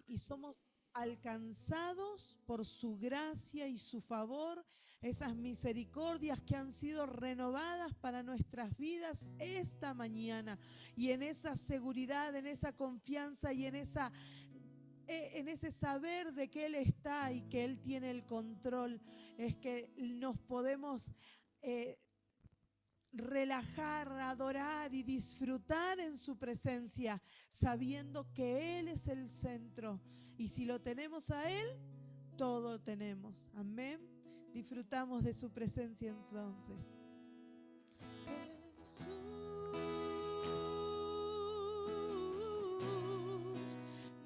y somos alcanzados por su gracia y su favor, esas misericordias que han sido renovadas para nuestras vidas esta mañana. Y en esa seguridad, en esa confianza y en ese saber de que Él está y que Él tiene el control, es que nos podemos relajar, adorar y disfrutar en su presencia, sabiendo que Él es el centro. Y si lo tenemos a Él, todo tenemos. Amén. Disfrutamos de su presencia entonces. Jesús,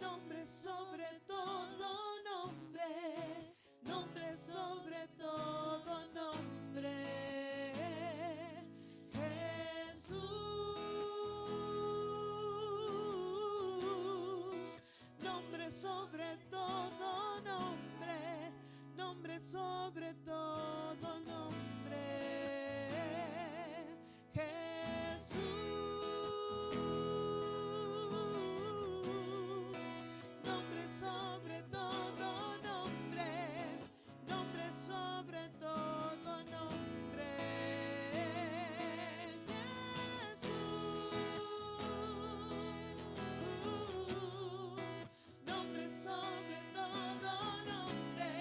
nombre sobre todo nombre, nombre sobre todo nombre. Sobre todo nombre, nombre sobre todo nombre. Jesús, nombre sobre todo nombre, nombre sobre todo nombre. Sobre todo nombre,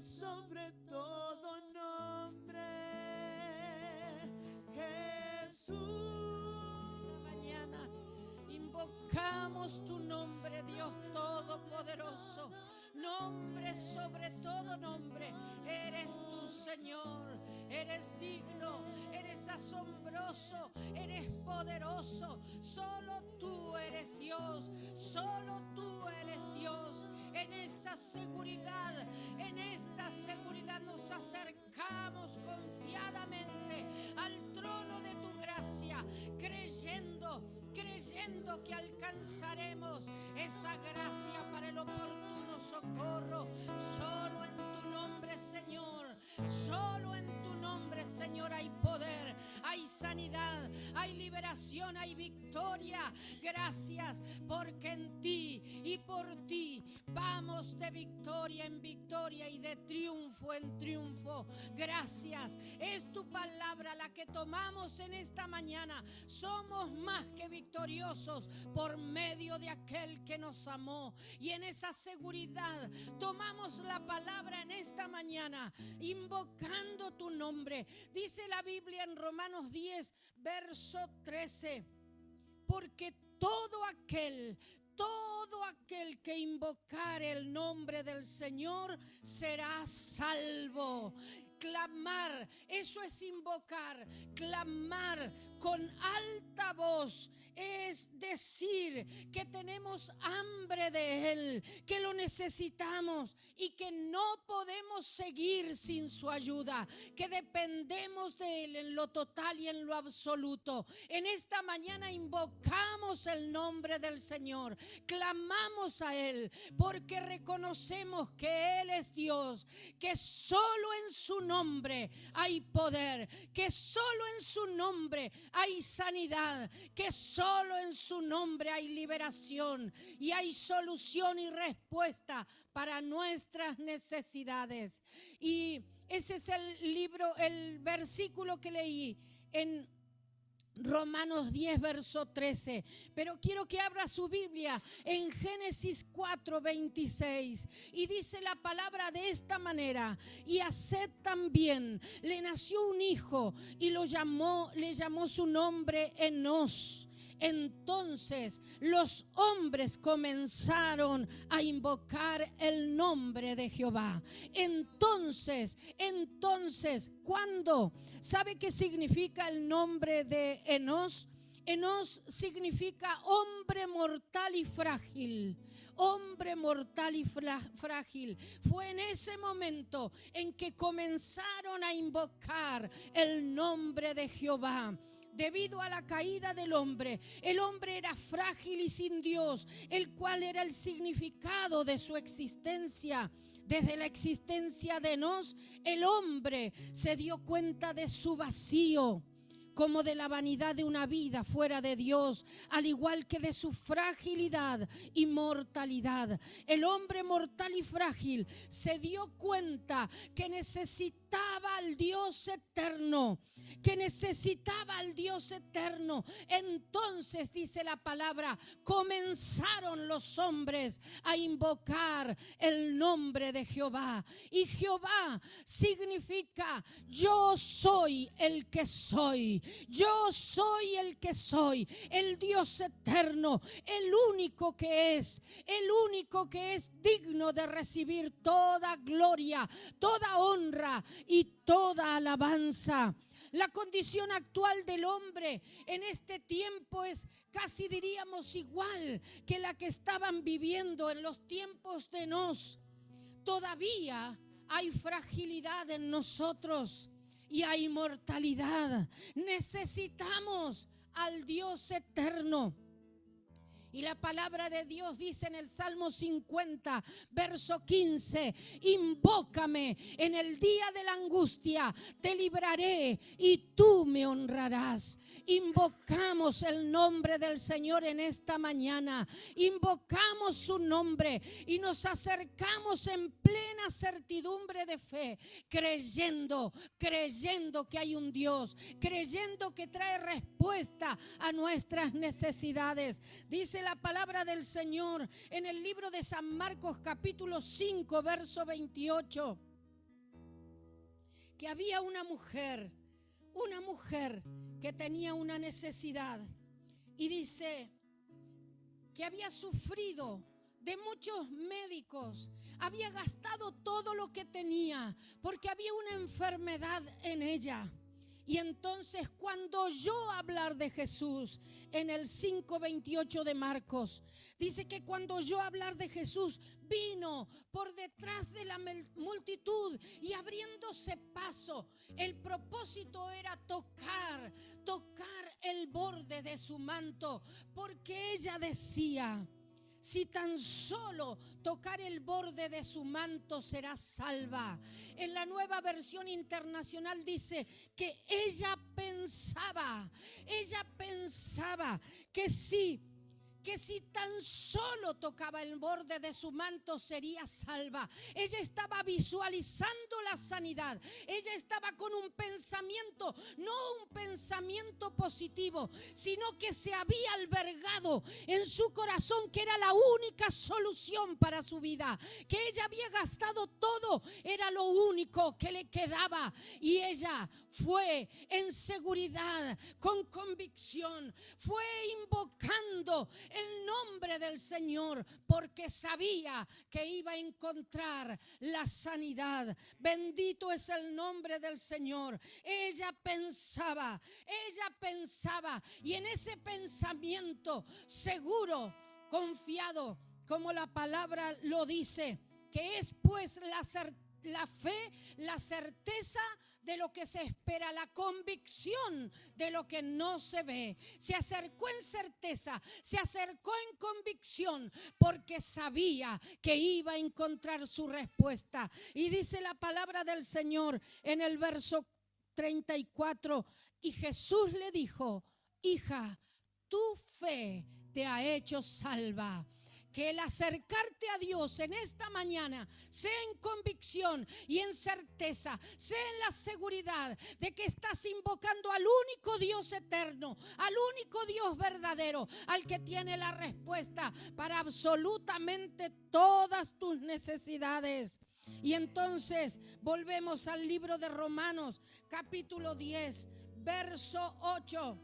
sobre todo nombre, Jesús. Mañana invocamos tu nombre, Dios Todopoderoso. Nombre sobre todo nombre. Eres tú, Señor. Eres digno, eres asombroso, eres poderoso. Solo tú eres Dios, solo tú eres Dios. En esa seguridad, en esta seguridad nos acercamos confiadamente al trono de tu gracia, creyendo que alcanzaremos esa gracia para el oportuno socorro. Solo en tu nombre, Señor, solo en tu nombre, Señor, hay poder, hay sanidad, hay liberación, hay victoria. Gracias, porque en ti y por ti vamos de victoria en victoria y de triunfo en triunfo. Gracias, es tu palabra la que tomamos en esta mañana. Somos más que victoriosos por medio de aquel que nos amó, y en esa seguridad tomamos la palabra en esta mañana, invocando tu nombre. Dice la Biblia en Romanos 10, verso 13, porque todo aquel que invocare el nombre del Señor será salvo. Clamar, eso es invocar. Clamar con alta voz es decir que tenemos hambre de Él, que lo necesitamos y que no podemos seguir sin su ayuda, que dependemos de Él en lo total y en lo absoluto. En esta mañana invocamos el nombre del Señor, clamamos a Él porque reconocemos que Él es Dios, que solo en su nombre hay poder, que solo en su nombre hay sanidad, que solo en su nombre hay liberación y hay solución y respuesta para nuestras necesidades. Y ese es el versículo que leí en Romanos 10, verso 13. Pero quiero que abra su Biblia en Génesis 4, 26. Y dice la palabra de esta manera: y a Set también le nació un hijo y le llamó su nombre Enos. Entonces los hombres comenzaron a invocar el nombre de Jehová. Entonces, ¿cuándo? ¿Sabe qué significa el nombre de Enos? Enos significa hombre mortal y frágil. Hombre mortal y frágil. Fue en ese momento en que comenzaron a invocar el nombre de Jehová. Debido a la caída del hombre, el hombre era frágil y sin Dios, el cual era el significado de su existencia. Desde la existencia de Enos, el hombre se dio cuenta de su vacío, como de la vanidad de una vida fuera de Dios, al igual que de su fragilidad y mortalidad. El hombre mortal y frágil se dio cuenta que necesitaba al Dios eterno, Entonces, dice la palabra, comenzaron los hombres a invocar el nombre de Jehová. Y Jehová significa: yo soy el que soy. Yo soy el que soy, el Dios eterno, el único que es digno de recibir toda gloria, toda honra y toda alabanza. La condición actual del hombre en este tiempo es casi, diríamos, igual que la que estaban viviendo en los tiempos de Enos. Todavía hay fragilidad en nosotros y hay mortalidad. Necesitamos al Dios eterno. Y la palabra de Dios dice en el Salmo 50, verso 15: invócame en el día de la angustia, te libraré y tú me honrarás. Invocamos el nombre del Señor en esta mañana, invocamos su nombre y nos acercamos en plena certidumbre de fe, creyendo que hay un Dios, creyendo que trae respuesta a nuestras necesidades. Dice la palabra del Señor en el libro de San Marcos, capítulo 5, verso 28. que había una mujer que tenía una necesidad, y dice que había sufrido de muchos médicos, había gastado todo lo que tenía porque había una enfermedad en ella. Y entonces cuando oyó hablar de Jesús, en el 5:28 de Marcos, dice que cuando oyó hablar de Jesús, vino por detrás de la multitud y abriéndose paso. El propósito era tocar el borde de su manto, porque ella decía: si tan solo tocar el borde de su manto será salva. En la Nueva Versión Internacional dice que ella pensaba que si tan solo tocaba el borde de su manto sería salva. Ella estaba visualizando la sanidad. Ella estaba con un pensamiento, no un pensamiento positivo, sino que se había albergado en su corazón que era la única solución para su vida, que ella había gastado todo, era lo único que le quedaba. Y ella fue en seguridad, con convicción, fue invocando el nombre del Señor, porque sabía que iba a encontrar la sanidad. Bendito es el nombre del Señor. Ella pensaba, y en ese pensamiento seguro, confiado, como la palabra lo dice, que es pues la fe, la certeza de lo que se espera, la convicción de lo que no se ve. Se acercó en certeza, se acercó en convicción, porque sabía que iba a encontrar su respuesta. Y dice la palabra del Señor en el verso 34, y Jesús le dijo: hija, tu fe te ha hecho salva. Que el acercarte a Dios en esta mañana sea en convicción y en certeza, sea en la seguridad de que estás invocando al único Dios eterno, al único Dios verdadero, al que tiene la respuesta para absolutamente todas tus necesidades. Y entonces volvemos al libro de Romanos, capítulo 10, verso 8.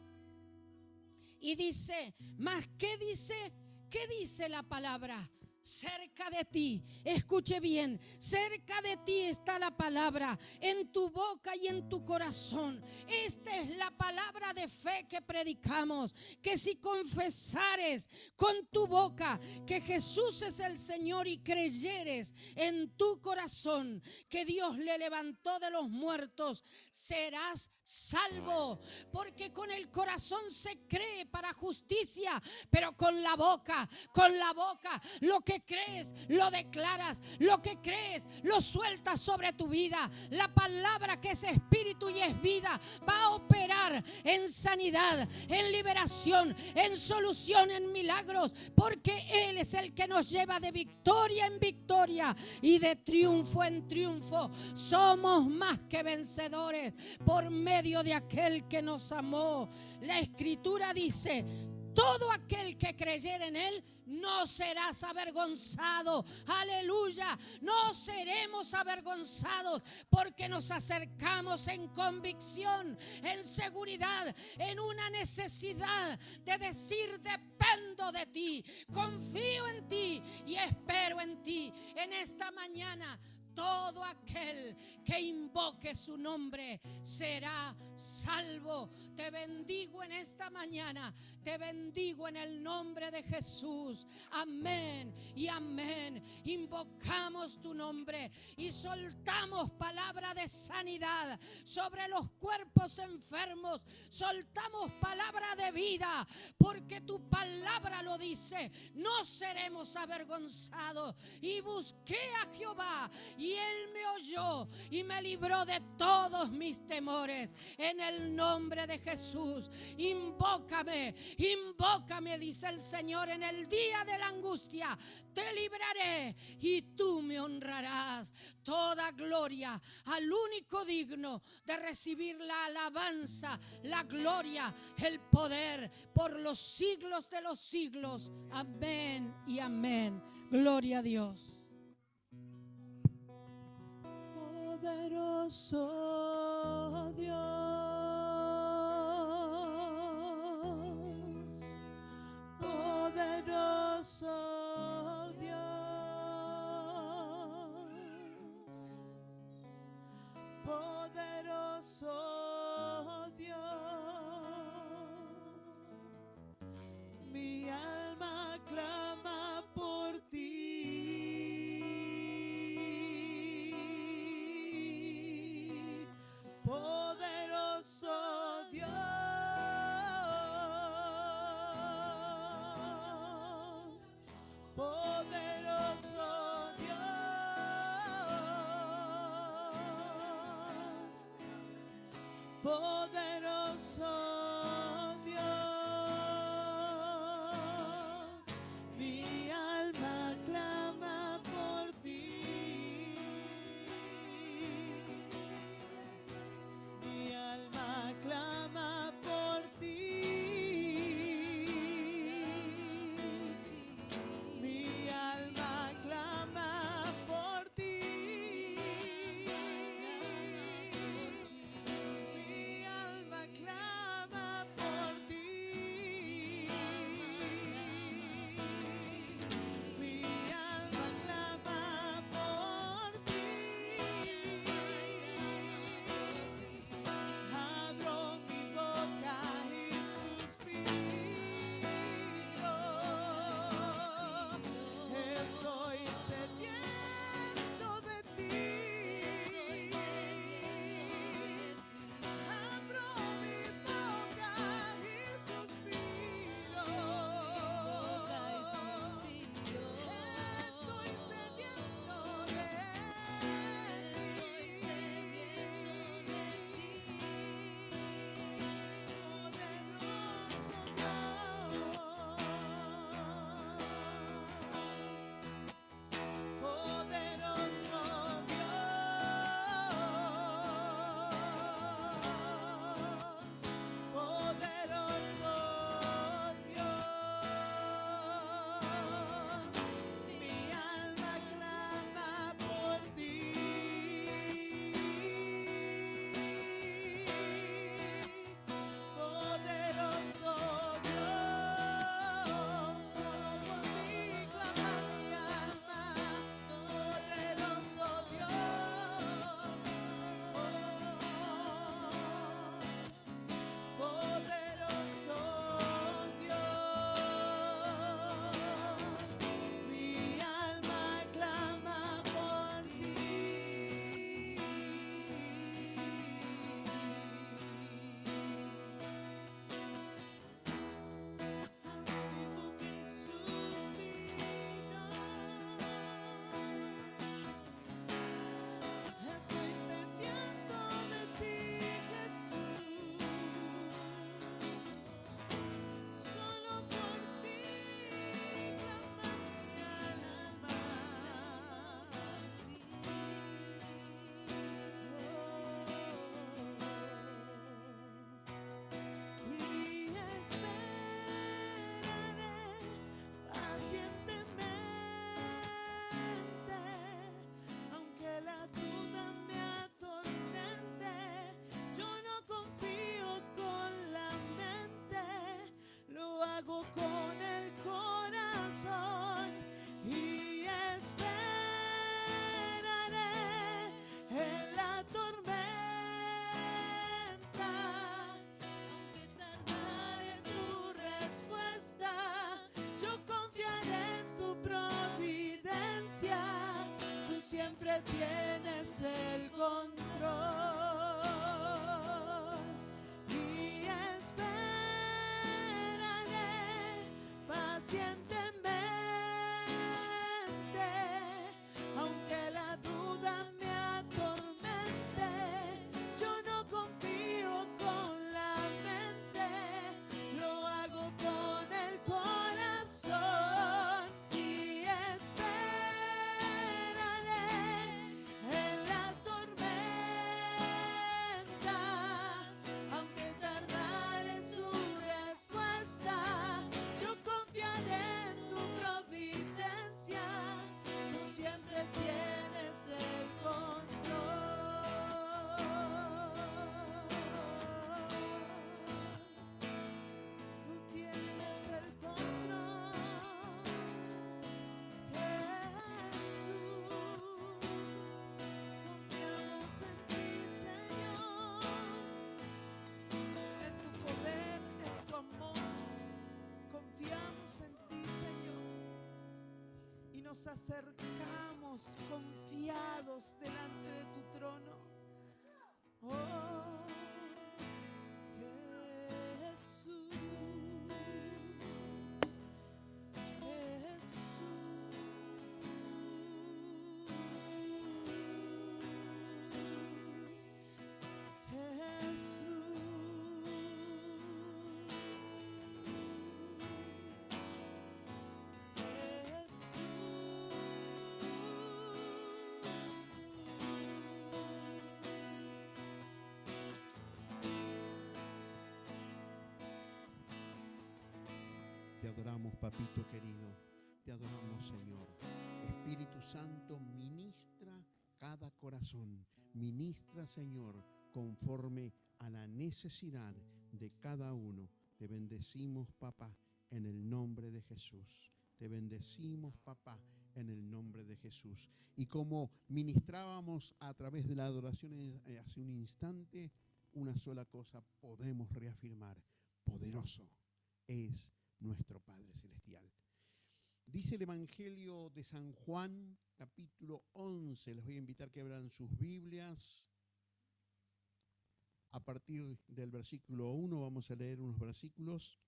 Y dice, ¿mas qué dice? ¿Qué dice la palabra? Cerca de ti, escuche bien, cerca de ti está la palabra, en tu boca y en tu corazón. Esta es la palabra de fe que predicamos, que si confesares con tu boca que Jesús es el Señor y creyeres en tu corazón que Dios le levantó de los muertos, serás salvo. Porque con el corazón se cree para justicia, pero con la boca lo que crees lo declaras, lo que crees lo sueltas sobre tu vida. La palabra que es espíritu y es vida va a operar en sanidad, en liberación, en solución, en milagros, porque Él es el que nos lleva de victoria en victoria y de triunfo en triunfo. Somos más que vencedores por medio de aquel que nos amó. La Escritura dice: todo aquel que creyere en Él no serás avergonzado. Aleluya. No seremos avergonzados porque nos acercamos en convicción, en seguridad, en una necesidad de decir: dependo de ti, confío en ti y espero en ti. En esta mañana, todo aquel que invoque su nombre será salvo. Te bendigo en esta mañana. Te bendigo en el nombre de Jesús. Amén y amén. Invocamos tu nombre y soltamos palabra de sanidad sobre los cuerpos enfermos. Soltamos palabra de vida, porque tu palabra lo dice. No seremos avergonzados. Y busqué a Jehová y Él me oyó y me libró de todos mis temores. En el nombre de Jesús, invócame, dice el Señor, en el día de la angustia. Te libraré y tú me honrarás. Toda gloria al único digno de recibir la alabanza, la gloria, el poder por los siglos de los siglos. Amén y amén. Gloria a Dios. Poderoso poderoso Dios, mi alma clama por ti. Mi alma clama por ti. Mi alma clama por ti. Mi alma clama por ti. Mi alma clama por ti. Abro mi boca y suspiro. Estoy sediento de ti. Abro mi boca y suspiro. Estoy sediento de poderoso Dios, poderoso Dios, mi alma clama por ti. Poderoso Dios, solo por ti clama mi alma. Poderoso Dios, poderoso Dios, mi alma clama por ti. Vivo mi suspiro. Estoy sediento de ti, Jesús. Solo por ti clama mi alma. Y esperaré pacientemente, aunque la duda me atormente. Yo no confío con la mente, lo hago con el corazón. Y esperaré en la tormenta, aunque tardare en tu respuesta. Yo confiaré en tu providencia, tú siempre tienes el control. Y esperaré pacientemente, aunque la duda me atormente. Yo no confío con la mente, lo hago con el corazón. Y esperaré en la tormenta, aunque tardare en su respuesta. Yo confiaré en nos acercamos confiados delante de tu trono. Oh, Jesús, Te adoramos, papito querido. Te adoramos, Señor. Espíritu Santo, ministra cada corazón. Ministra, Señor, conforme a la necesidad de cada uno. Te bendecimos, papá, en el nombre de Jesús. Te bendecimos, papá, en el nombre de Jesús. Y como ministrábamos a través de la adoración hace un instante, una sola cosa podemos reafirmar: poderoso es nuestro Padre Celestial. Dice el Evangelio de San Juan, capítulo 11. Les voy a invitar que abran sus Biblias. A partir del versículo 1 vamos a leer unos versículos.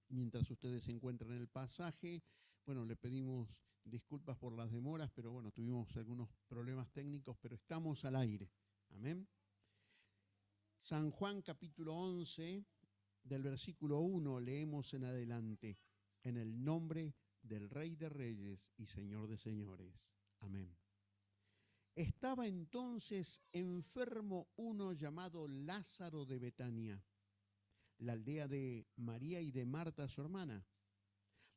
Mientras ustedes se encuentran en el pasaje, bueno, le pedimos disculpas por las demoras, pero bueno, tuvimos algunos problemas técnicos, pero estamos al aire. Amén. San Juan, capítulo 11, del versículo 1, leemos en adelante: en el nombre del Rey de Reyes y Señor de Señores. Amén. Estaba entonces enfermo uno llamado Lázaro de Betania, la aldea de María y de Marta, su hermana.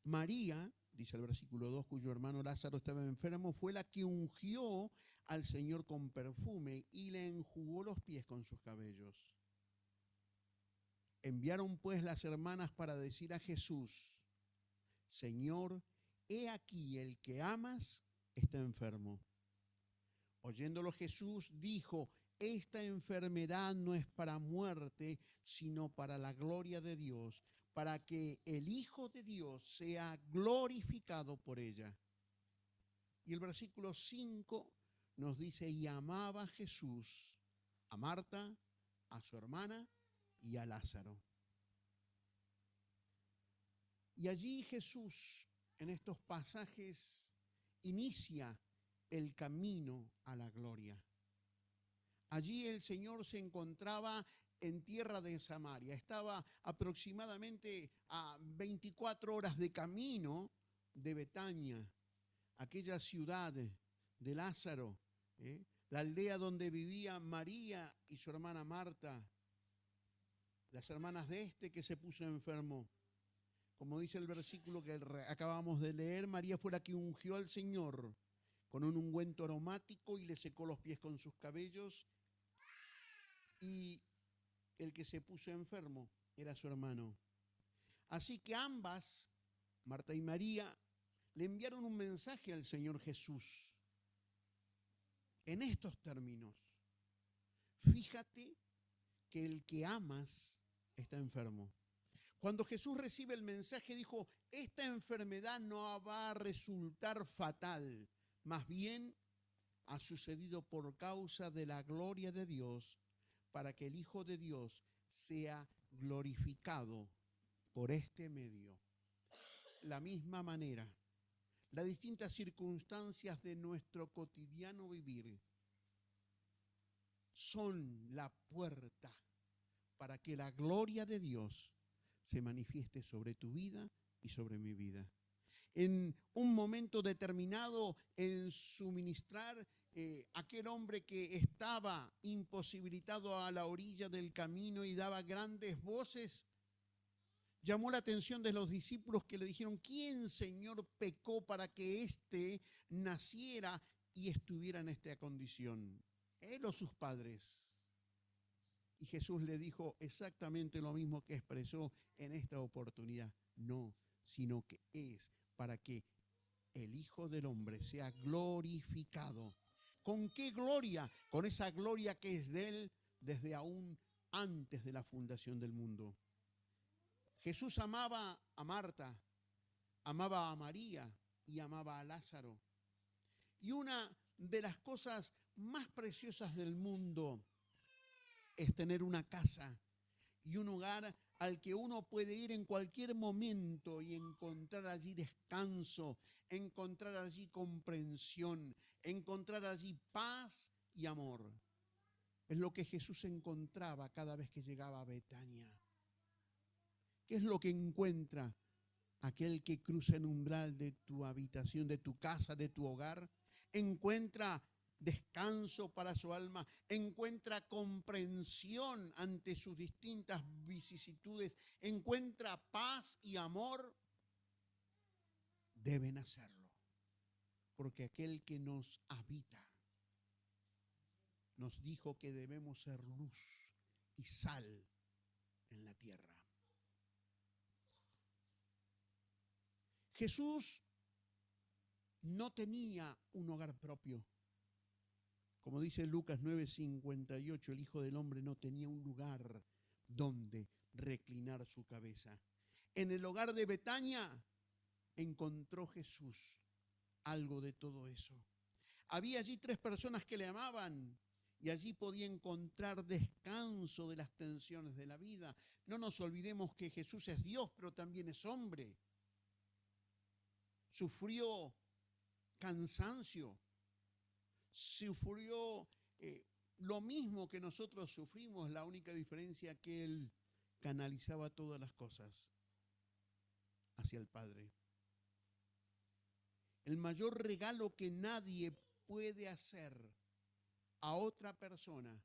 María, dice el versículo 2, cuyo hermano Lázaro estaba enfermo, fue la que ungió al Señor con perfume y le enjugó los pies con sus cabellos. Enviaron pues las hermanas para decir a Jesús: Señor, he aquí el que amas está enfermo. Oyéndolo Jesús dijo: esta enfermedad no es para muerte, sino para la gloria de Dios, para que el Hijo de Dios sea glorificado por ella. Y el versículo 5 nos dice: y amaba Jesús a Marta, a su hermana y a Lázaro. Y allí Jesús, en estos pasajes, inicia el camino a la gloria. Allí el Señor se encontraba en tierra de Samaria. Estaba aproximadamente a 24 horas de camino de Betania, aquella ciudad de Lázaro, la aldea donde vivían María y su hermana Marta, las hermanas de este que se puso enfermo. Como dice el versículo que acabamos de leer, María fue la que ungió al Señor con un ungüento aromático y le secó los pies con sus cabellos. Y el que se puso enfermo era su hermano. Así que ambas, Marta y María, le enviaron un mensaje al Señor Jesús en estos términos: fíjate que el que amas está enfermo. Cuando Jesús recibe el mensaje, dijo: esta enfermedad no va a resultar fatal, más bien ha sucedido por causa de la gloria de Dios, para que el Hijo de Dios sea glorificado por este medio. La misma manera, las distintas circunstancias de nuestro cotidiano vivir son la puerta para que la gloria de Dios se manifieste sobre tu vida y sobre mi vida. En un momento determinado en su ministrar, aquel hombre que estaba imposibilitado a la orilla del camino y daba grandes voces, llamó la atención de los discípulos, que le dijeron: ¿quién, Señor, pecó para que éste naciera y estuviera en esta condición? ¿Él o sus padres? Y Jesús le dijo exactamente lo mismo que expresó en esta oportunidad: no, sino que es para que el Hijo del Hombre sea glorificado. ¿Con qué gloria? Con esa gloria que es de Él desde aún antes de la fundación del mundo. Jesús amaba a Marta, amaba a María, y amaba a Lázaro. Y una de las cosas más preciosas del mundo es tener una casa y un hogar al que uno puede ir en cualquier momento y encontrar allí descanso, encontrar allí comprensión, encontrar allí paz y amor. Es lo que Jesús encontraba cada vez que llegaba a Betania. ¿Qué es lo que encuentra aquel que cruza el umbral de tu habitación, de tu casa, de tu hogar? Encuentra descanso para su alma, encuentra comprensión ante sus distintas vicisitudes, encuentra paz y amor. Deben hacerlo, porque aquel que nos habita nos dijo que debemos ser luz y sal en la tierra. Jesús no tenía un hogar propio. Como dice Lucas 9:58, el Hijo del Hombre no tenía un lugar donde reclinar su cabeza. En el hogar de Betania encontró Jesús algo de todo eso. Había allí 3 personas que le amaban y allí podía encontrar descanso de las tensiones de la vida. No nos olvidemos que Jesús es Dios, pero también es hombre. Sufrió cansancio, sufrió lo mismo que nosotros sufrimos, la única diferencia que Él canalizaba todas las cosas hacia el Padre. El mayor regalo que nadie puede hacer a otra persona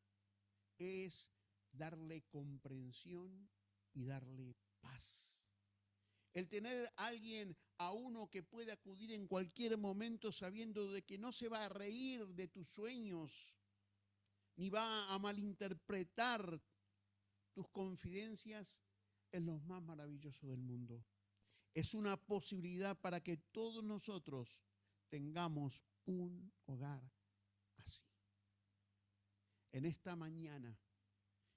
es darle comprensión y darle paz. El tener a alguien, a uno que puede acudir en cualquier momento sabiendo de que no se va a reír de tus sueños, ni va a malinterpretar tus confidencias, es lo más maravilloso del mundo. Es una posibilidad para que todos nosotros tengamos un hogar así. En esta mañana,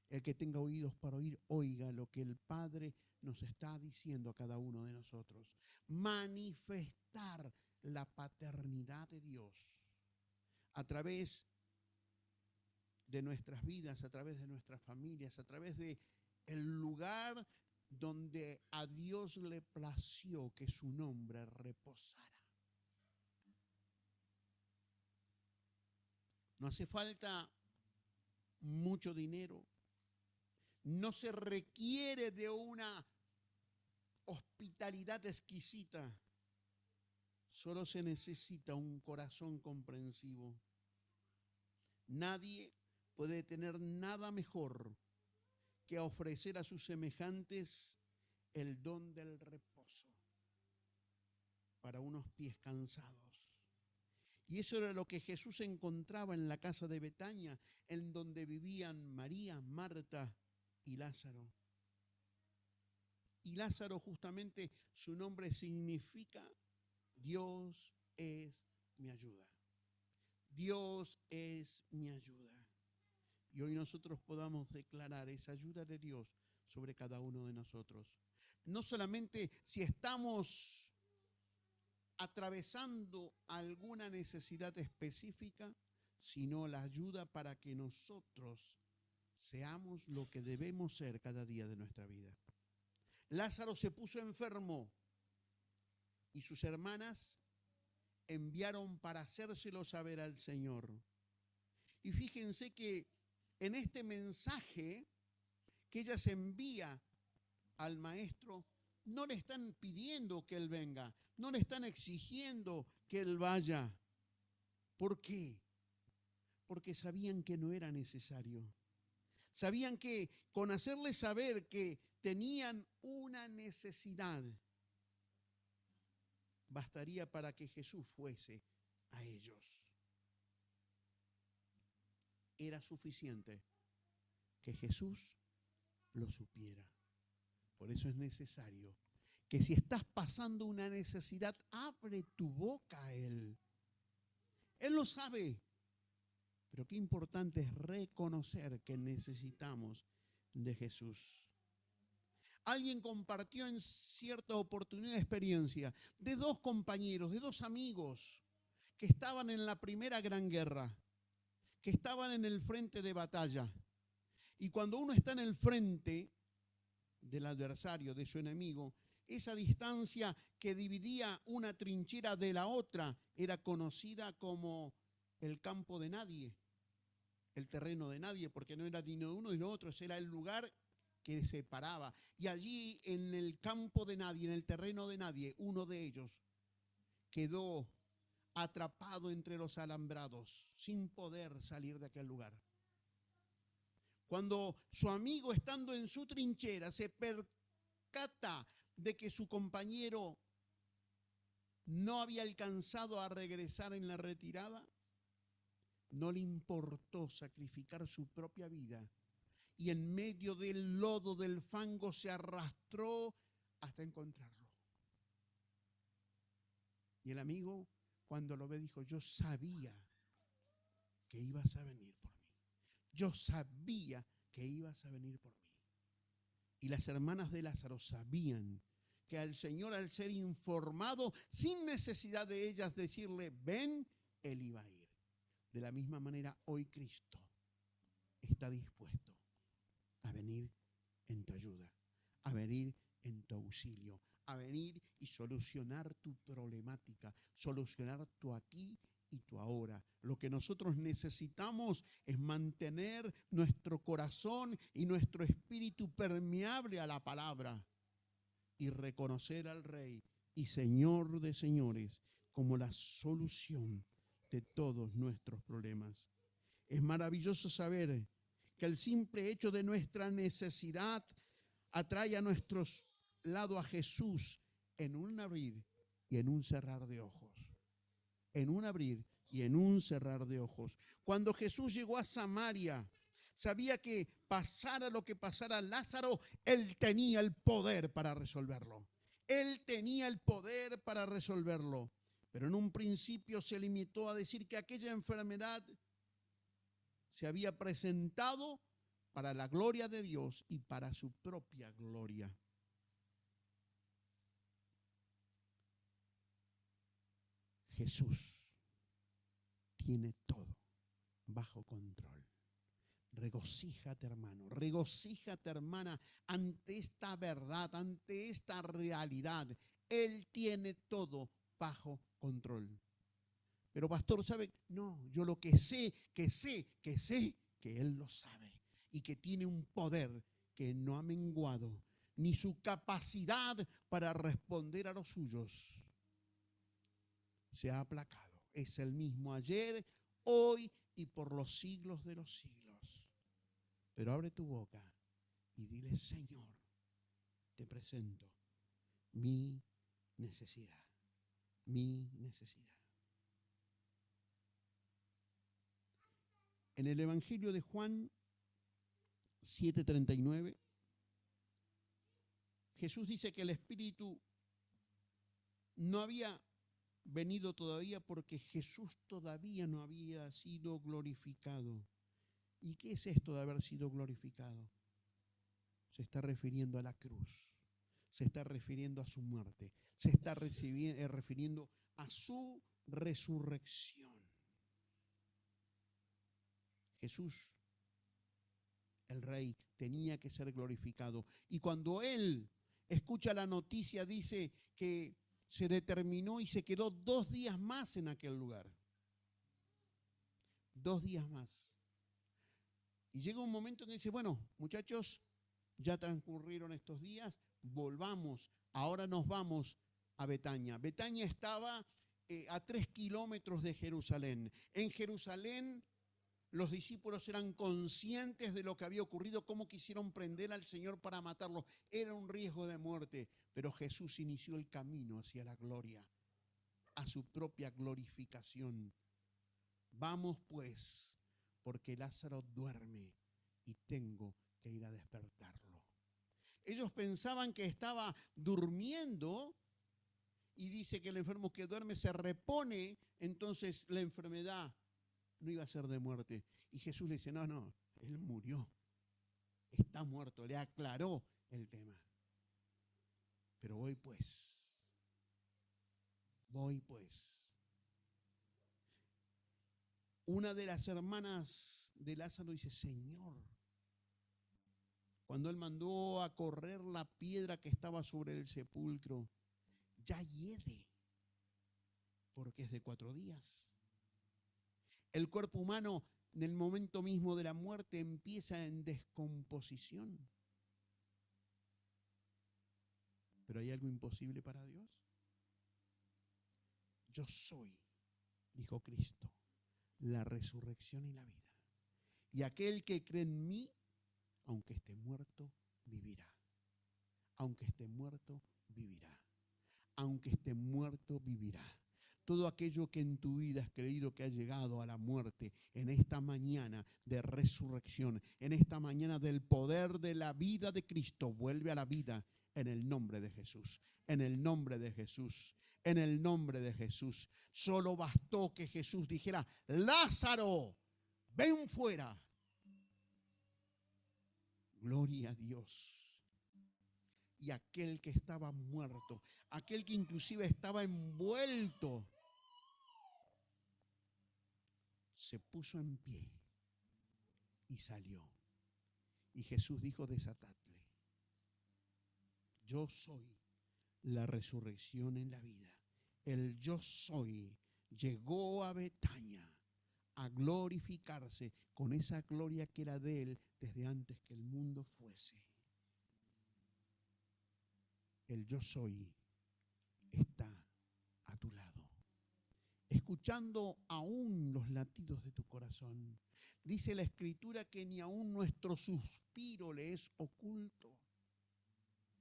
el que tenga oídos para oír, oiga lo que el Padre nos está diciendo a cada uno de nosotros. Manifestar la paternidad de Dios a través de nuestras vidas, a través de nuestras familias, a través de el lugar donde a Dios le plació que su nombre reposara. No hace falta mucho dinero. No se requiere de una hospitalidad exquisita. Solo se necesita un corazón comprensivo. Nadie puede tener nada mejor que ofrecer a sus semejantes el don del reposo para unos pies cansados. Y eso era lo que Jesús encontraba en la casa de Betania, en donde vivían María, Marta y Lázaro. Y Lázaro, justamente, su nombre significa Dios es mi ayuda. Dios es mi ayuda. Y hoy nosotros podamos declarar esa ayuda de Dios sobre cada uno de nosotros. No solamente si estamos atravesando alguna necesidad específica, sino la ayuda para que nosotros seamos lo que debemos ser cada día de nuestra vida. Lázaro se puso enfermo y sus hermanas enviaron para hacérselo saber al Señor. Y fíjense que en este mensaje que ellas envía al maestro, no le están pidiendo que él venga, no le están exigiendo que él vaya. ¿Por qué? Porque sabían que no era necesario. Sabían que con hacerle saber que tenían una necesidad, bastaría para que Jesús fuese a ellos. Era suficiente que Jesús lo supiera. Por eso es necesario que si estás pasando una necesidad, abre tu boca a Él. Él lo sabe. Pero qué importante es reconocer que necesitamos de Jesús. alguien compartió en cierta oportunidad experiencia de dos compañeros, de dos amigos que estaban en la primera gran guerra, que estaban en el frente de batalla. Y cuando uno está en el frente del adversario, de su enemigo, esa distancia que dividía una trinchera de la otra era conocida como el campo de nadie, el terreno de nadie, porque no era ni de uno ni de otro, ese era el lugar que separaba. Y allí en el campo de nadie, en el terreno de nadie, uno de ellos quedó atrapado entre los alambrados, sin poder salir de aquel lugar. Cuando su amigo, estando en su trinchera, se percata de que su compañero no había alcanzado a regresar en la retirada, no le importó sacrificar su propia vida y en medio del lodo, del fango, se arrastró hasta encontrarlo. Y el amigo, cuando lo ve, dijo: yo sabía que ibas a venir por mí. Yo sabía que ibas a venir por mí. Y las hermanas de Lázaro sabían que al Señor, al ser informado, sin necesidad de ellas decirle ven, Él iba a ir. De la misma manera, hoy Cristo está dispuesto a venir en tu ayuda, a venir en tu auxilio, a venir y solucionar tu problemática, solucionar tu aquí y tu ahora. Lo que nosotros necesitamos es mantener nuestro corazón y nuestro espíritu permeable a la palabra y reconocer al Rey y Señor de señores como la solución de todos nuestros problemas. Es maravilloso saber que el simple hecho de nuestra necesidad atrae a nuestros lados a Jesús en un abrir y en un cerrar de ojos. En un abrir y en un cerrar de ojos. Cuando Jesús llegó a Samaria, sabía que pasara lo que pasara Lázaro, Él tenía el poder para resolverlo. Él tenía el poder para resolverlo. Pero en un principio se limitó a decir que aquella enfermedad se había presentado para la gloria de Dios y para su propia gloria. Jesús tiene todo bajo control. Regocíjate, hermano, regocíjate, hermana, ante esta verdad, ante esta realidad. Él tiene todo bajo control. Pero pastor, ¿sabe? No, yo lo que sé, que Él lo sabe y que tiene un poder que no ha menguado, ni su capacidad para responder a los suyos se ha aplacado. Es el mismo ayer, hoy y por los siglos de los siglos. Pero abre tu boca y dile: Señor, te presento mi necesidad, mi necesidad. En el Evangelio de Juan 7:39, Jesús dice que el Espíritu no había venido todavía porque Jesús todavía no había sido glorificado. ¿Y qué es esto de haber sido glorificado? Se está refiriendo a la cruz, se está refiriendo a su muerte, se está refiriendo a su resurrección. Jesús, el Rey, tenía que ser glorificado. Y cuando Él escucha la noticia, dice que se determinó y se quedó 2 días más en aquel lugar. 2 días más. Y llega un momento en que dice: bueno, muchachos, ya transcurrieron estos días, volvamos, ahora nos vamos a Betania. Betania estaba a 3 kilómetros de Jerusalén. En Jerusalén los discípulos eran conscientes de lo que había ocurrido, cómo quisieron prender al Señor para matarlo. Era un riesgo de muerte, pero Jesús inició el camino hacia la gloria, a su propia glorificación. Vamos pues, porque Lázaro duerme y tengo que ir a despertarlo. Ellos pensaban que estaba durmiendo y dice que el enfermo que duerme se repone, entonces la enfermedad no iba a ser de muerte. Y Jesús le dice: no, él murió, está muerto, le aclaró el tema. Pero voy pues. Voy pues. Una de las hermanas de Lázaro dice, Señor, cuando él mandó a correr la piedra que estaba sobre el sepulcro, ya hiede, porque es de 4 días. El cuerpo humano en el momento mismo de la muerte empieza en descomposición. ¿Pero hay algo imposible para Dios? Yo soy, dijo Cristo, la resurrección y la vida. Y aquel que cree en mí, aunque esté muerto, vivirá. Aunque esté muerto, vivirá. Aunque esté muerto, vivirá. Todo aquello que en tu vida has creído que ha llegado a la muerte, en esta mañana de resurrección, en esta mañana del poder de la vida de Cristo, vuelve a la vida en el nombre de Jesús. En el nombre de Jesús. En el nombre de Jesús. Solo bastó que Jesús dijera, Lázaro, ven fuera. Gloria a Dios. Y aquel que estaba muerto, aquel que inclusive estaba envuelto, se puso en pie y salió. Y Jesús dijo, desatadle. Yo soy la resurrección en la vida. El yo soy llegó a Betania a glorificarse con esa gloria que era de él desde antes que el mundo fuese. El yo soy está a tu lado, escuchando aún los latidos de tu corazón. Dice la Escritura que ni aún nuestro suspiro le es oculto.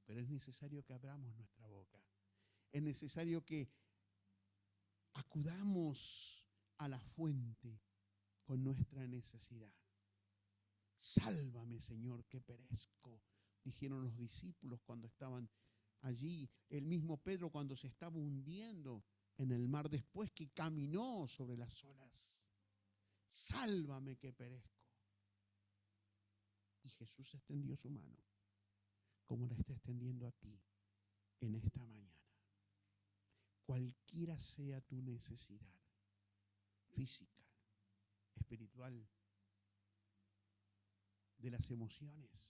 Pero es necesario que abramos nuestra boca. Es necesario que acudamos a la fuente con nuestra necesidad. Sálvame, Señor, que perezco, dijeron los discípulos cuando estaban allí. El mismo Pedro cuando se estaba hundiendo en el mar después que caminó sobre las olas. Sálvame que perezco. Y Jesús extendió su mano, como la está extendiendo a ti en esta mañana. Cualquiera sea tu necesidad, física, espiritual, de las emociones,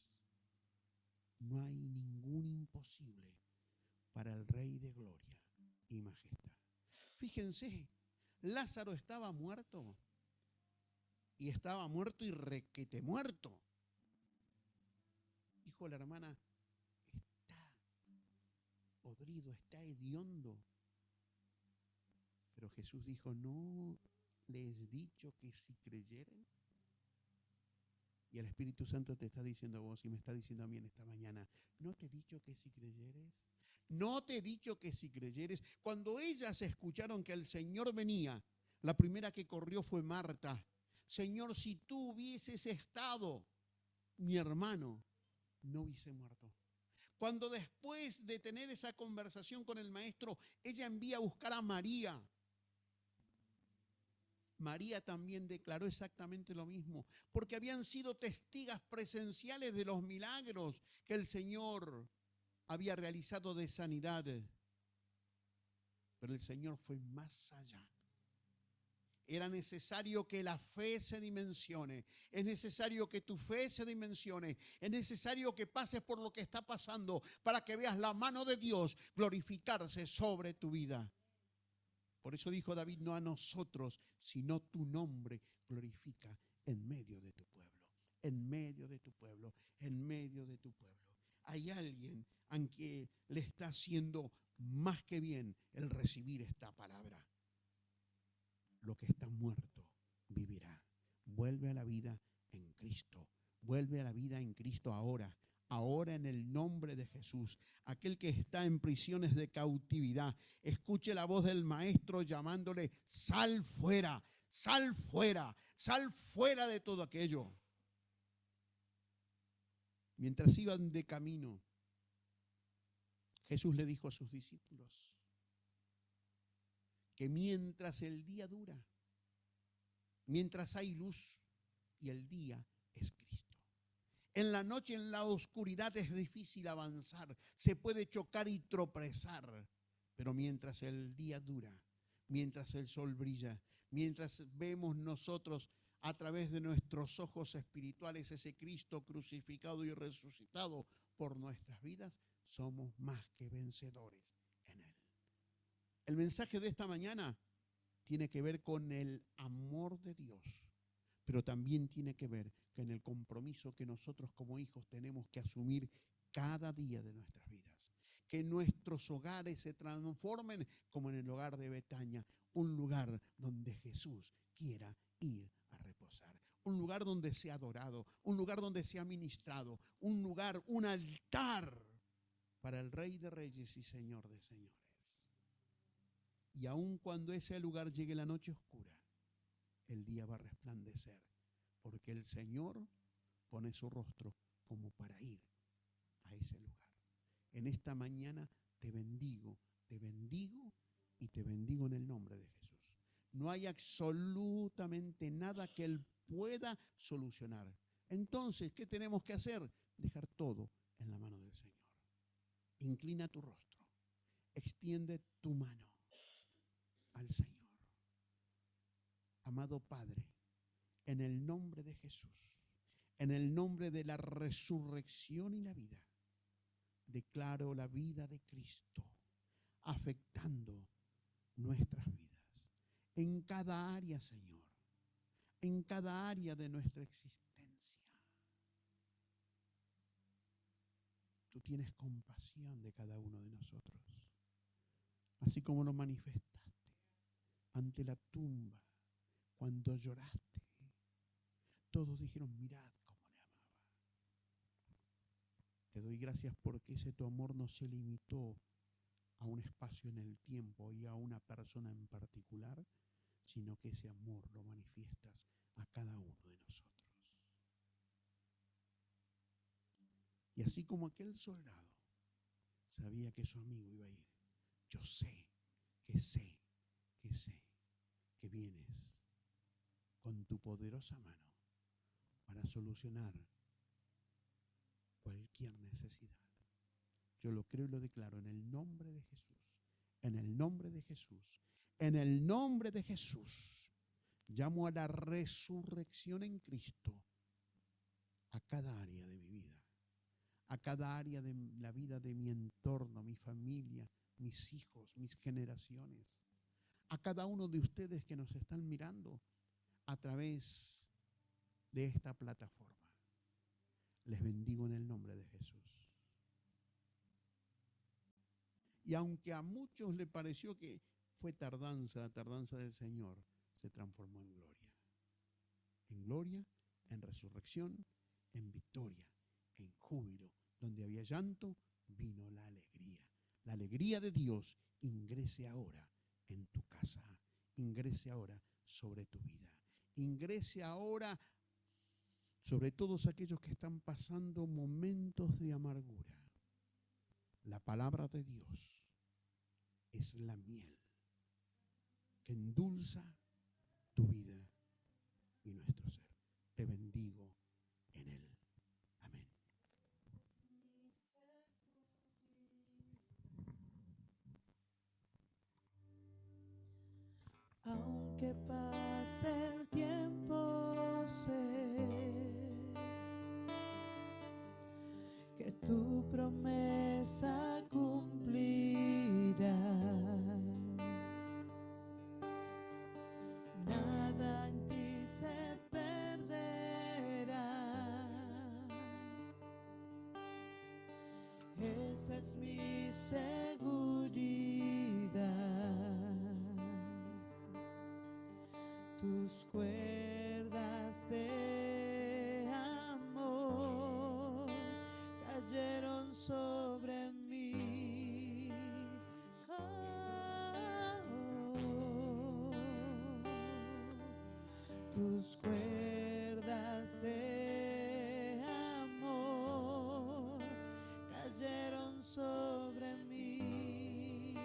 no hay ningún imposible para el Rey de Gloria y Majestad. Fíjense, Lázaro estaba muerto. Y estaba muerto y requete muerto. Dijo la hermana, está podrido, está hediondo. Pero Jesús dijo, ¿no les he dicho que si creyeren? Y el Espíritu Santo te está diciendo a vos y me está diciendo a mí en esta mañana, ¿no te he dicho que si creyeres? ¿No te he dicho que si creyeres? Cuando ellas escucharon que el Señor venía, la primera que corrió fue Marta. Señor, si tú hubieses estado, mi hermano no hubiese muerto. Cuando después de tener esa conversación con el maestro, ella envía a buscar a María. María también declaró exactamente lo mismo, porque habían sido testigos presenciales de los milagros que el Señor había realizado de sanidad. Pero el Señor fue más allá. Era necesario que la fe se dimensione. Es necesario que tu fe se dimensione. Es necesario que pases por lo que está pasando para que veas la mano de Dios glorificarse sobre tu vida. Por eso dijo David, no a nosotros, sino tu nombre glorifica en medio de tu pueblo. En medio de tu pueblo. En medio de tu pueblo. Hay alguien a quien le está haciendo más que bien el recibir esta palabra. Lo que está muerto vivirá. Vuelve a la vida en Cristo. Vuelve a la vida en Cristo ahora. Ahora en el nombre de Jesús. Aquel que está en prisiones de cautividad, escuche la voz del Maestro llamándole, sal fuera, sal fuera, sal fuera de todo aquello. Mientras iban de camino, Jesús le dijo a sus discípulos que mientras el día dura, mientras hay luz y el día es Cristo, En la noche, en la oscuridad, es difícil avanzar. Se puede chocar y tropezar. Pero mientras el día dura, mientras el sol brilla, mientras vemos nosotros a través de nuestros ojos espirituales ese Cristo crucificado y resucitado por nuestras vidas, somos más que vencedores en Él. El mensaje de esta mañana tiene que ver con el amor de Dios, pero también tiene que ver con el compromiso que nosotros como hijos tenemos que asumir cada día de nuestras vidas. Que nuestros hogares se transformen como en el hogar de Betania, un lugar donde Jesús quiera ir a reposar, un lugar donde sea adorado, un lugar donde sea ministrado, un lugar, un altar para el Rey de Reyes y Señor de Señores. Y aun cuando ese lugar llegue la noche oscura, el día va a resplandecer, porque el Señor pone su rostro como para ir a ese lugar. En esta mañana te bendigo y te bendigo en el nombre de Jesús. No hay absolutamente nada que Él pueda solucionar. Entonces, ¿qué tenemos que hacer? Dejar todo en la mano del Señor. Inclina tu rostro, extiende tu mano al Señor. Amado Padre, en el nombre de Jesús, en el nombre de la resurrección y la vida, declaro la vida de Cristo afectando nuestras vidas. En cada área, Señor, en cada área de nuestra existencia. Tú tienes compasión de cada uno de nosotros, así como lo manifestaste ante la tumba cuando lloraste. Todos dijeron, mirad cómo le amaba. Te doy gracias porque ese tu amor no se limitó a un espacio en el tiempo y a una persona en particular, sino que ese amor lo manifiestas a cada uno de nosotros. Y así como aquel soldado sabía que su amigo iba a ir, yo sé que vienes con tu poderosa mano para solucionar cualquier necesidad. Yo lo creo y lo declaro en el nombre de Jesús. En el nombre de Jesús. En el nombre de Jesús. Llamo a la resurrección en Cristo a cada área de mi vida. A cada área de la vida de mi entorno, mi familia, mis hijos, mis generaciones. A cada uno de ustedes que nos están mirando a través de esta plataforma. Les bendigo en el nombre de Jesús. Y aunque a muchos le pareció que fue tardanza, la tardanza del Señor se transformó en gloria. En gloria, en resurrección, en victoria, en júbilo. Donde había llanto, vino la alegría. La alegría de Dios ingrese ahora en tu casa. Ingrese ahora sobre tu vida. Ingrese ahora sobre todos aquellos que están pasando momentos de amargura. La palabra de Dios es la miel que endulza tu vida y nuestro ser. Te bendigo en Él. Amén. Aunque pase el tiempo, sé que tu promesa cumplirás. Nada en ti se perderá. Esa es mi seguridad. Tus cuerdas de amor cayeron sobre mí. Tus cuerdas de amor cayeron sobre mí.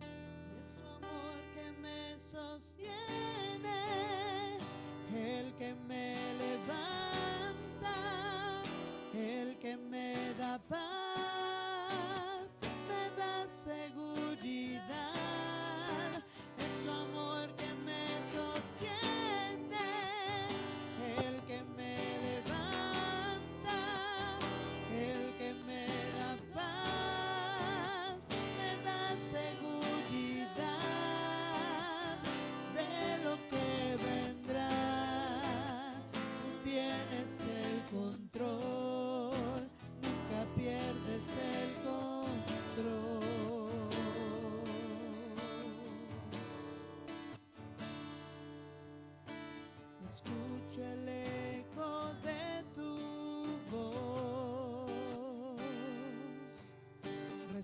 Y es tu amor que me sostiene, el que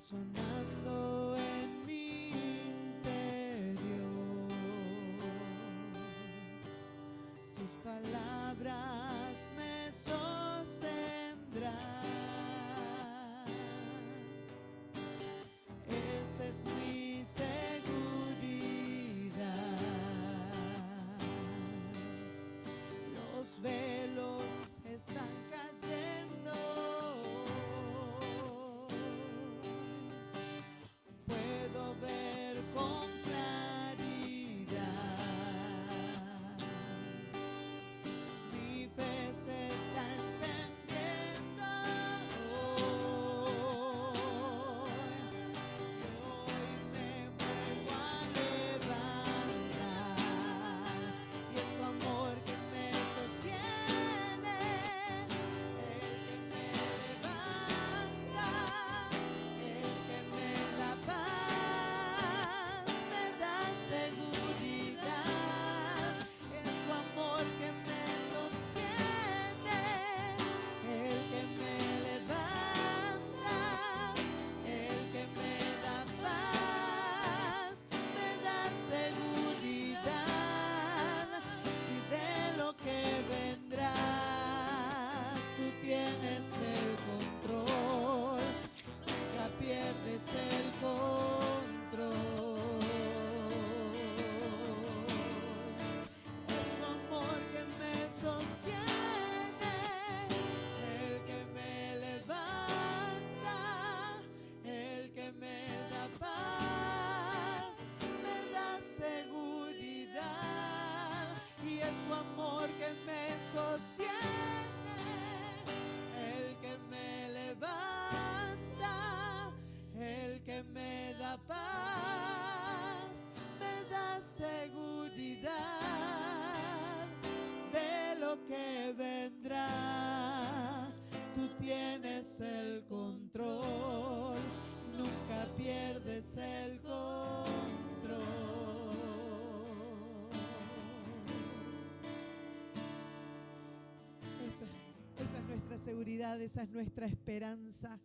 sonando en mi interior. Tus palabras me sostendrán. Esa es mi seguridad. Los velos están cayendo. Puedo ver con claridad. Mi fe se está encendiendo hoy. Hoy me vuelvo a levantar. Y es tu amor que me sostiene, el que me levanta, el que me da paz, me da seguridad. Es tu amor que me sostiene, el que me levanta, el que me da paz, me da seguridad. Y de lo que vendrá, tú tienes el control, nunca pierdes el control. Es tu amor que me sostiene, el que me levanta, el que me da paz, me da seguridad. Y es tu amor que me sostiene, el que me levanta, el que me da paz, me da seguridad. De lo que vendrá, tú tienes el control, nunca pierdes el control. Esa es nuestra seguridad, esa es nuestra esperanza.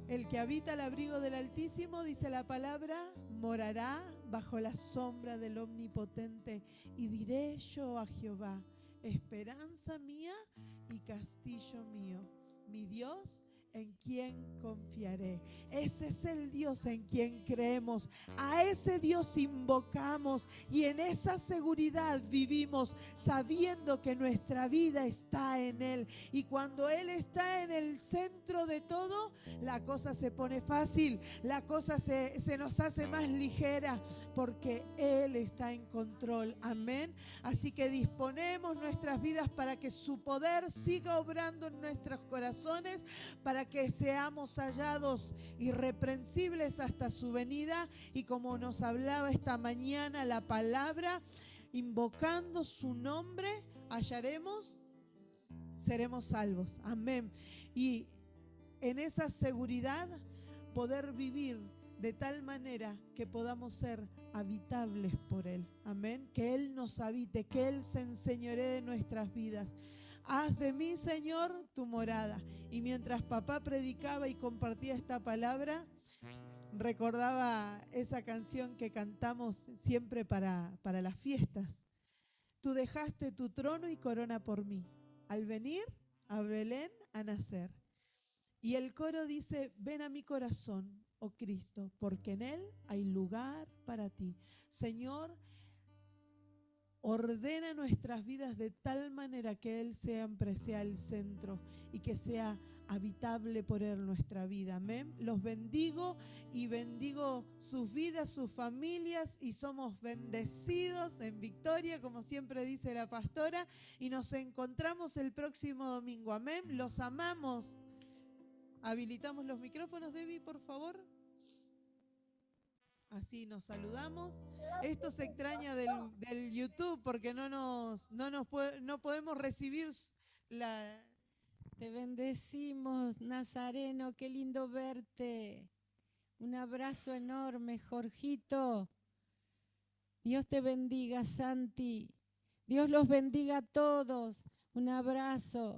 El que habita al abrigo del Altísimo, dice la palabra, morará bajo la sombra del Omnipotente. Y diré yo a Jehová, esperanza mía y castillo mío, mi Dios en quien confiaré. Ese es el Dios en quien creemos. A ese Dios invocamos y en esa seguridad vivimos, sabiendo que nuestra vida está en Él. Y cuando Él está en el centro de todo, la cosa se pone fácil, la cosa se nos hace más ligera, porque Él está en control. Amén. Así que disponemos nuestras vidas para que su poder siga obrando en nuestros corazones, para que seamos hallados irreprensibles hasta su venida. Y como nos hablaba esta mañana la palabra, invocando su nombre, hallaremos, seremos salvos. Amén. Y en esa seguridad poder vivir de tal manera que podamos ser habitables por Él. Amén. Que Él nos habite, que Él se enseñoree de nuestras vidas. Haz de mí, Señor, tu morada. Y mientras papá predicaba y compartía esta palabra, recordaba esa canción que cantamos siempre para las fiestas. Tú dejaste tu trono y corona por mí, al venir a Belén a nacer. Y el coro dice, ven a mi corazón, oh Cristo, porque en él hay lugar para ti. Señor, ordena nuestras vidas de tal manera que Él siempre sea el centro y que sea habitable por Él nuestra vida. Amén. Los bendigo y bendigo sus vidas, sus familias, y somos bendecidos en victoria, como siempre dice la pastora, y nos encontramos el próximo domingo. Amén. Los amamos. Habilitamos los micrófonos, Debbie, por favor. Así nos saludamos. Esto se extraña del YouTube porque no podemos recibir la... Te bendecimos, Nazareno, qué lindo verte. Un abrazo enorme, Jorgito. Dios te bendiga, Santi. Dios los bendiga a todos. Un abrazo.